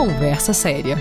Conversa Séria.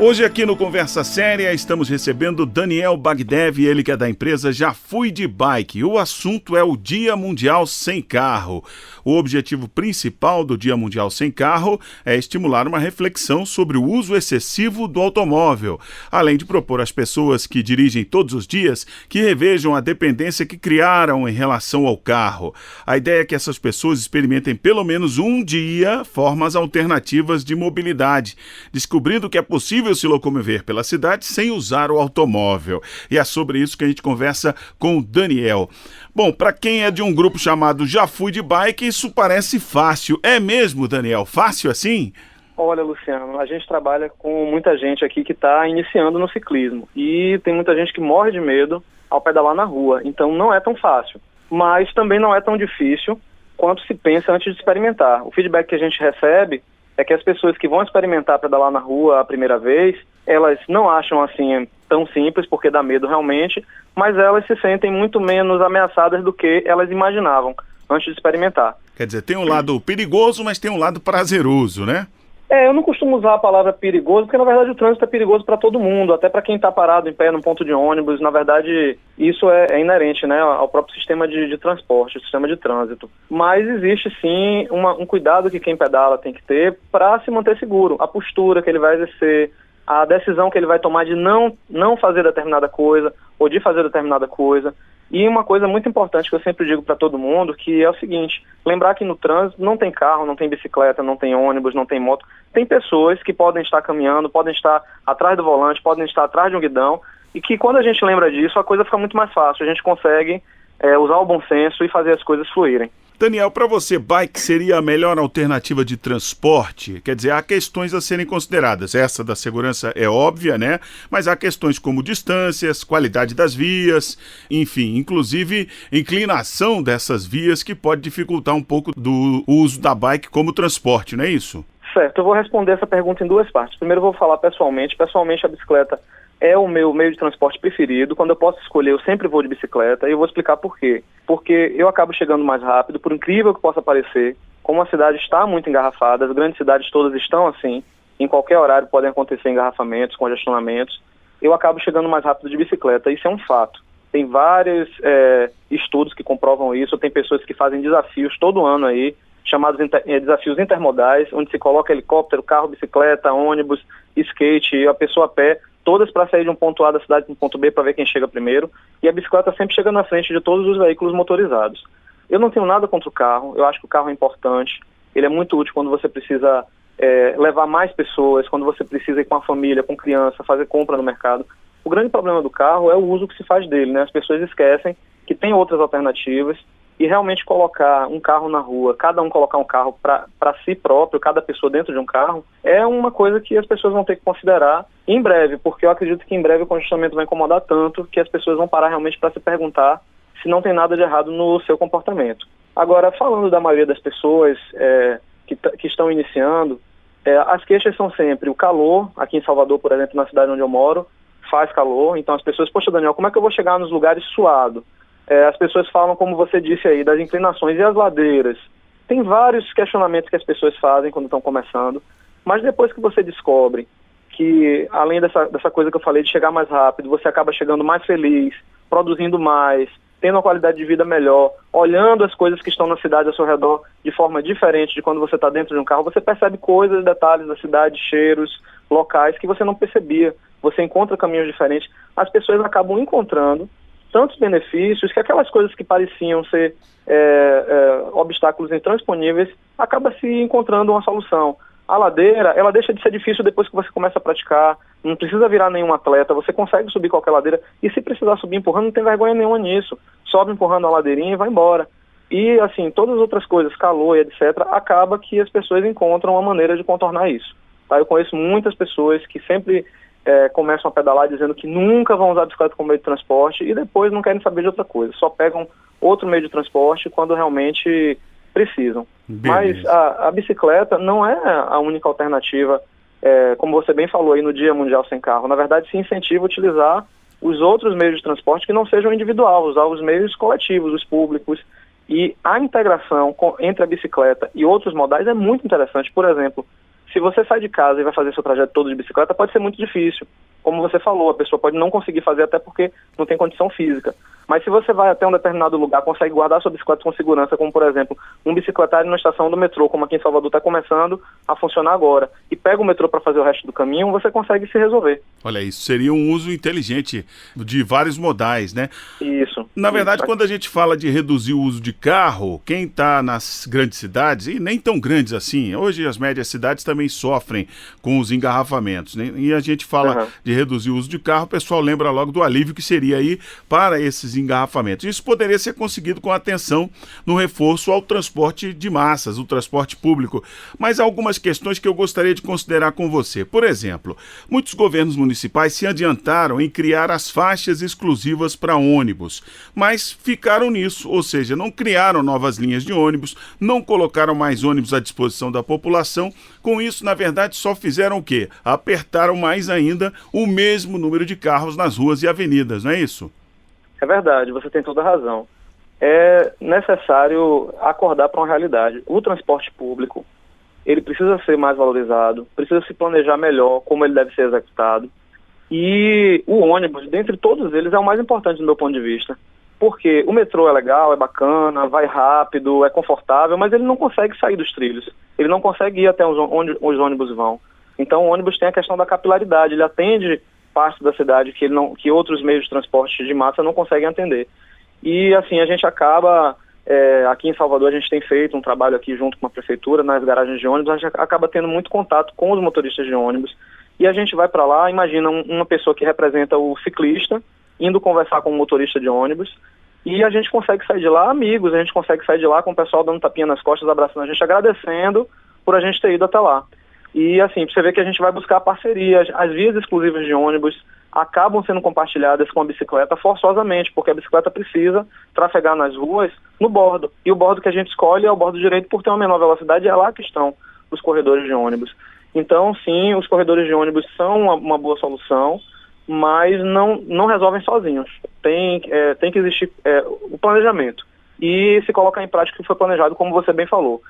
Hoje aqui no Conversa Séria estamos recebendo Daniel Bagdev, ele que é da empresa Já Fui de Bike. O assunto é o Dia Mundial Sem Carro. O objetivo principal do Dia Mundial Sem Carro é estimular uma reflexão sobre o uso excessivo do automóvel, além de propor às pessoas que dirigem todos os dias que revejam a dependência que criaram em relação ao carro. A ideia é que essas pessoas experimentem pelo menos um dia formas alternativas de mobilidade, descobrindo que é possível se locomover pela cidade sem usar o automóvel. E é sobre isso que a gente conversa com o Daniel. Bom, para quem é de um grupo chamado Já Fui de Bike, isso parece fácil. É mesmo, Daniel? Fácil assim? Olha, Luciano, a gente trabalha com muita gente aqui que está iniciando no ciclismo. E tem muita gente que morre de medo ao pedalar na rua. Então não é tão fácil. Mas também não é tão difícil quanto se pensa antes de experimentar. O feedback que a gente recebe é que as pessoas que vão experimentar pedalar na rua a primeira vez, elas não acham assim tão simples, porque dá medo realmente, mas elas se sentem muito menos ameaçadas do que elas imaginavam antes de experimentar. Quer dizer, tem um lado perigoso, mas tem um lado prazeroso, né? Eu não costumo usar a palavra perigoso, porque na verdade o trânsito é perigoso para todo mundo, até para quem está parado em pé num ponto de ônibus. Na verdade, isso é inerente, né, ao próprio sistema de transporte, o sistema de trânsito. Mas existe sim um cuidado que quem pedala tem que ter para se manter seguro. A postura que ele vai exercer, a decisão que ele vai tomar de não fazer determinada coisa ou de fazer determinada coisa. E uma coisa muito importante que eu sempre digo para todo mundo, que é o seguinte: lembrar que no trânsito não tem carro, não tem bicicleta, não tem ônibus, não tem moto. Tem pessoas que podem estar caminhando, podem estar atrás do volante, podem estar atrás de um guidão, e que quando a gente lembra disso, a coisa fica muito mais fácil. A gente consegue usar o bom senso e fazer as coisas fluírem. Daniel, para você, bike seria a melhor alternativa de transporte? Quer dizer, há questões a serem consideradas. Essa da segurança é óbvia, né? Mas há questões como distâncias, qualidade das vias, enfim, inclusive inclinação dessas vias que pode dificultar um pouco do uso da bike como transporte, não é isso? Certo, eu vou responder essa pergunta em duas partes. Primeiro eu vou falar pessoalmente. Pessoalmente, a bicicleta é o meu meio de transporte preferido. Quando eu posso escolher, eu sempre vou de bicicleta, e eu vou explicar por quê. Porque eu acabo chegando mais rápido, por incrível que possa parecer. Como a cidade está muito engarrafada, as grandes cidades todas estão assim, em qualquer horário podem acontecer engarrafamentos, congestionamentos, eu acabo chegando mais rápido de bicicleta. Isso é um fato. Tem vários estudos que comprovam isso. Tem pessoas que fazem desafios todo ano aí, chamados desafios intermodais, onde se coloca helicóptero, carro, bicicleta, ônibus, skate, e a pessoa a pé, todas para sair de um ponto A da cidade para um ponto B para ver quem chega primeiro, e a bicicleta sempre chega na frente de todos os veículos motorizados. Eu não tenho nada contra o carro, eu acho que o carro é importante, ele é muito útil quando você precisa levar mais pessoas, quando você precisa ir com a família, com criança, fazer compra no mercado. O grande problema do carro é o uso que se faz dele, né? As pessoas esquecem que tem outras alternativas, e realmente colocar um carro na rua, cada um colocar um carro para si próprio, cada pessoa dentro de um carro, é uma coisa que as pessoas vão ter que considerar em breve, porque eu acredito que em breve o congestionamento vai incomodar tanto que as pessoas vão parar realmente para se perguntar se não tem nada de errado no seu comportamento. Agora, falando da maioria das pessoas que estão iniciando, as queixas são sempre o calor. Aqui em Salvador, por exemplo, na cidade onde eu moro, faz calor, então as pessoas, poxa, Daniel, como é que eu vou chegar nos lugares suado? As pessoas falam, como você disse aí, das inclinações e as ladeiras. Tem vários questionamentos que as pessoas fazem quando estão começando, mas depois que você descobre que, além dessa coisa que eu falei de chegar mais rápido, você acaba chegando mais feliz, produzindo mais, tendo uma qualidade de vida melhor, olhando as coisas que estão na cidade ao seu redor de forma diferente de quando você está dentro de um carro, você percebe coisas, detalhes da cidade, cheiros, locais que você não percebia. Você encontra caminhos diferentes. As pessoas acabam encontrando tantos benefícios que aquelas coisas que pareciam ser obstáculos intransponíveis, acaba se encontrando uma solução. A ladeira, ela deixa de ser difícil depois que você começa a praticar, não precisa virar nenhum atleta, você consegue subir qualquer ladeira, e se precisar subir empurrando, não tem vergonha nenhuma nisso. Sobe empurrando a ladeirinha e vai embora. E, assim, todas as outras coisas, calor e etc., acaba que as pessoas encontram uma maneira de contornar isso. Tá? Eu conheço muitas pessoas que sempre começam a pedalar dizendo que nunca vão usar a bicicleta como meio de transporte e depois não querem saber de outra coisa, só pegam outro meio de transporte quando realmente precisam. Beleza. Mas a bicicleta não é a única alternativa, como você bem falou aí no Dia Mundial Sem Carro. Na verdade, se incentiva a utilizar os outros meios de transporte que não sejam individuais, usar os meios coletivos, os públicos, e a integração entre a bicicleta e outros modais é muito interessante. Por exemplo, Se você sai de casa e vai fazer seu trajeto todo de bicicleta, pode ser muito difícil. Como você falou, a pessoa pode não conseguir fazer até porque não tem condição física. Mas se você vai até um determinado lugar, consegue guardar sua bicicleta com segurança, como por exemplo, um bicicletário na estação do metrô, como aqui em Salvador está começando a funcionar agora, e pega o metrô para fazer o resto do caminho, você consegue se resolver. Olha, isso seria um uso inteligente de vários modais, né? Isso. Na verdade, quando a gente fala de reduzir o uso de carro, quem está nas grandes cidades, e nem tão grandes assim, hoje as médias cidades também sofrem com os engarrafamentos, né? E a gente fala de reduzir o uso de carro, o pessoal lembra logo do alívio que seria aí para esses engarrafamentos. Isso poderia ser conseguido com atenção no reforço ao transporte de massas, o transporte público. Mas há algumas questões que eu gostaria de considerar com você. Por exemplo, muitos governos municipais se adiantaram em criar as faixas exclusivas para ônibus, mas ficaram nisso, ou seja, não criaram novas linhas de ônibus, não colocaram mais ônibus à disposição da população. Com isso, na verdade, só fizeram o quê? Apertaram mais ainda o mesmo número de carros nas ruas e avenidas, não é isso? É verdade, você tem toda a razão. É necessário acordar para uma realidade. O transporte público, ele precisa ser mais valorizado, precisa se planejar melhor como ele deve ser executado. E o ônibus, dentre todos eles, é o mais importante do meu ponto de vista. Porque o metrô é legal, é bacana, vai rápido, é confortável, mas ele não consegue sair dos trilhos. Ele não consegue ir até onde os ônibus vão. Então o ônibus tem a questão da capilaridade, ele atende parte da cidade que outros meios de transporte de massa não conseguem atender. E assim, a gente acaba, aqui em Salvador a gente tem feito um trabalho aqui junto com a prefeitura, nas garagens de ônibus, a gente acaba tendo muito contato com os motoristas de ônibus, e a gente vai para lá, imagina uma pessoa que representa o ciclista, indo conversar com o motorista de ônibus, e a gente consegue sair de lá amigos, a gente consegue sair de lá com o pessoal dando tapinha nas costas, abraçando a gente, agradecendo por a gente ter ido até lá. E assim, você vê que a gente vai buscar parcerias, as vias exclusivas de ônibus acabam sendo compartilhadas com a bicicleta forçosamente, porque a bicicleta precisa trafegar nas ruas no bordo. E o bordo que a gente escolhe é o bordo direito por ter uma menor velocidade, e é lá que estão os corredores de ônibus. Então, sim, os corredores de ônibus são uma boa solução, mas não resolvem sozinhos. Tem que existir o planejamento e se colocar em prática o que foi planejado, como você bem falou.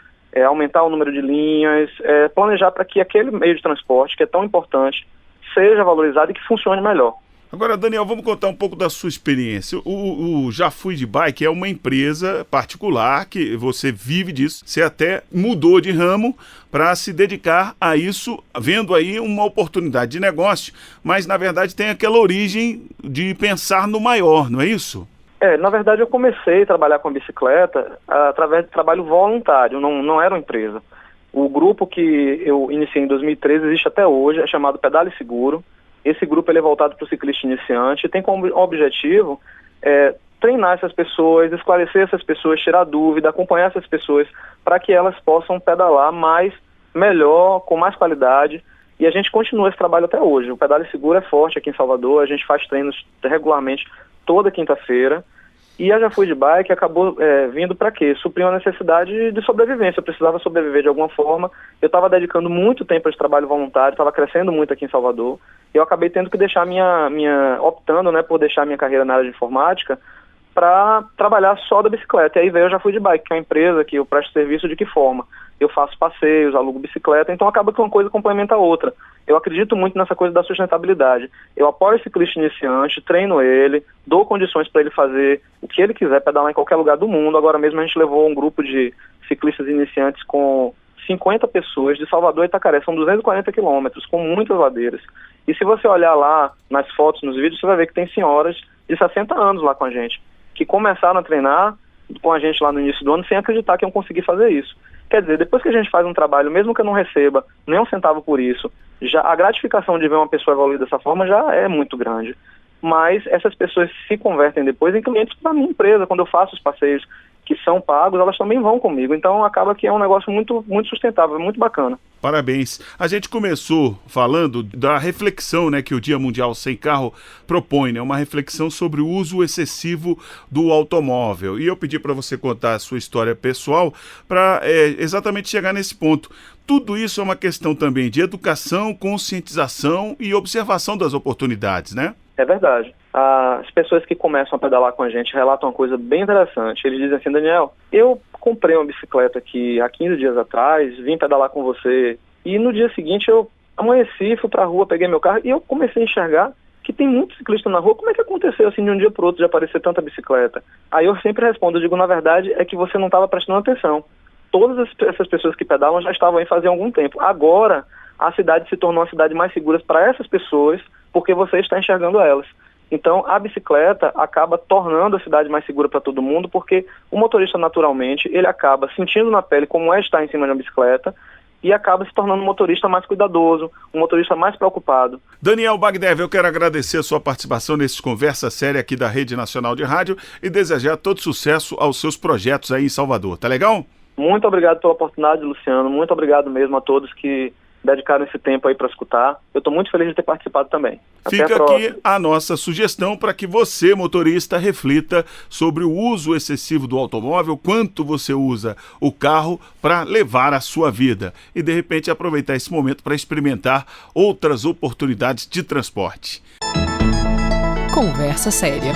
Aumentar o número de linhas, planejar para que aquele meio de transporte, que é tão importante, seja valorizado e que funcione melhor. Agora, Daniel, vamos contar um pouco da sua experiência. O Já Fui de Bike é uma empresa particular que você vive disso. Você até mudou de ramo para se dedicar a isso, vendo aí uma oportunidade de negócio, mas na verdade tem aquela origem de pensar no maior, não é isso? Na verdade eu comecei a trabalhar com a bicicleta através de trabalho voluntário, não era uma empresa. O grupo que eu iniciei em 2013 existe até hoje, é chamado Pedale Seguro. Esse grupo ele é voltado para o ciclista iniciante e tem como objetivo treinar essas pessoas, esclarecer essas pessoas, tirar dúvida, acompanhar essas pessoas para que elas possam pedalar melhor, com mais qualidade. E a gente continua esse trabalho até hoje. O Pedale Seguro é forte aqui em Salvador, a gente faz treinos regularmente toda quinta-feira. E a Já Fui de Bike acabou vindo para quê? Suprir uma necessidade de sobrevivência. Eu precisava sobreviver de alguma forma. Eu estava dedicando muito tempo a esse trabalho voluntário, estava crescendo muito aqui em Salvador. E eu acabei tendo que deixar optando, por deixar minha carreira na área de informática para trabalhar só da bicicleta. E aí veio a Já Fui de Bike, que é uma empresa que eu presto serviço de que forma? Eu faço passeios, alugo bicicleta, então acaba que uma coisa complementa a outra. Eu acredito muito nessa coisa da sustentabilidade. Eu apoio o ciclista iniciante, treino ele, dou condições para ele fazer o que ele quiser, pedalar em qualquer lugar do mundo. Agora mesmo a gente levou um grupo de ciclistas iniciantes com 50 pessoas de Salvador a Itacaré. São 240 quilômetros, com muitas ladeiras. E se você olhar lá nas fotos, nos vídeos, você vai ver que tem senhoras de 60 anos lá com a gente, que começaram a treinar com a gente lá no início do ano sem acreditar que iam conseguir fazer isso. Quer dizer, depois que a gente faz um trabalho, mesmo que eu não receba nem um centavo por isso, já a gratificação de ver uma pessoa evoluir dessa forma já é muito grande. Mas essas pessoas se convertem depois em clientes para a minha empresa. Quando eu faço os passeios que são pagos, elas também vão comigo. Então acaba que é um negócio muito, muito sustentável, muito bacana. Parabéns. A gente começou falando da reflexão, que o Dia Mundial Sem Carro propõe, uma reflexão sobre o uso excessivo do automóvel. E eu pedi para você contar a sua história pessoal para exatamente chegar nesse ponto. Tudo isso é uma questão também de educação, conscientização e observação das oportunidades, né? É verdade. As pessoas que começam a pedalar com a gente relatam uma coisa bem interessante. Eles dizem assim: Daniel, eu comprei uma bicicleta aqui há 15 dias atrás, vim pedalar com você E no dia seguinte eu amanheci, fui para a rua, peguei meu carro e eu comecei a enxergar que tem muito ciclista na rua. Como é que aconteceu assim de um dia para o outro de aparecer tanta bicicleta? Aí eu sempre respondo, eu digo, na verdade é que você não estava prestando atenção. Todas essas pessoas que pedalam já estavam aí fazia algum tempo. Agora a cidade se tornou uma cidade mais segura para essas pessoas porque você está enxergando elas. Então, a bicicleta acaba tornando a cidade mais segura para todo mundo, porque o motorista, naturalmente, ele acaba sentindo na pele como é estar em cima de uma bicicleta e acaba se tornando um motorista mais cuidadoso, um motorista mais preocupado. Daniel Bagdev, eu quero agradecer a sua participação nesse Conversa Séria aqui da Rede Nacional de Rádio e desejar todo sucesso aos seus projetos aí em Salvador. Tá legal? Muito obrigado pela oportunidade, Luciano. Muito obrigado mesmo a todos que dedicaram esse tempo aí para escutar. Eu estou muito feliz de ter participado também. Fica aqui a nossa sugestão para que você, motorista, reflita sobre o uso excessivo do automóvel, quanto você usa o carro para levar a sua vida e, de repente, aproveitar esse momento para experimentar outras oportunidades de transporte. Conversa Séria.